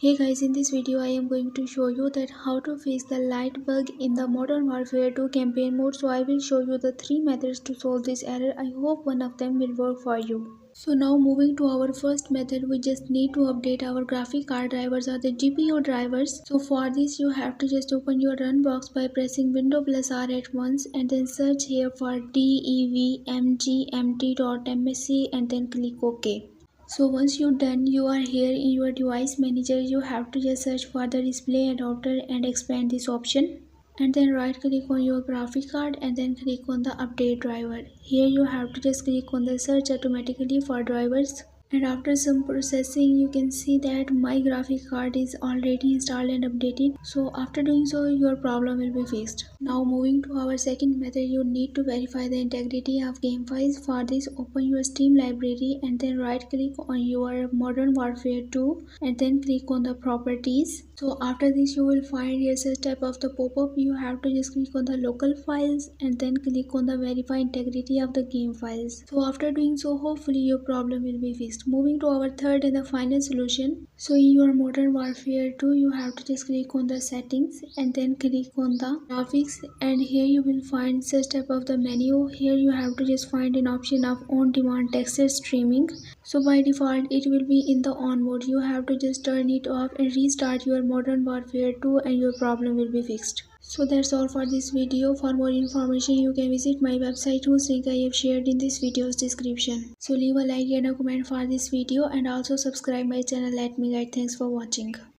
Hey guys, in this video I am going to show you that how to fix the light bug in the Modern Warfare 2 campaign mode. So I will show you the 3 methods to solve this error. I hope one of them will work for you. So now moving to our first method, we just need to update our graphic card drivers or the GPU drivers. So for this you have to just open your run box by pressing Window plus R at once and then search here for devmgmt.msc and then click OK. So once you're done, you are here in your device manager. You have to just search for the display adapter and expand this option, and then right click on your graphic card and then click on the update driver. Here you have to just click on the search automatically for drivers, and after some processing you can see that my graphic card is already installed and updated. So after doing so, your problem will be fixed. Now moving to our second method, you need to verify the integrity of game files. For this, open your Steam library and then right click on your Modern Warfare 2 and then click on the properties. So after this you will find here such type of the pop-up. You have to just click on the local files and then click on the verify integrity of the game files. So after doing so, hopefully your problem will be fixed. Moving to our third and the final solution. So in your Modern Warfare 2 you have to just click on the settings and then click on the graphics, and here you will find such type of the menu. Here you have to just find an option of on demand texture streaming. So by default it will be in the on mode. You have to just turn it off and restart your Modern Warfare 2 and your problem will be fixed. So that's all for this video. For more information you can visit my website whose link I have shared in this video's description. So leave a like and a comment for this video and also subscribe my channel. Let me guide. Thanks for watching.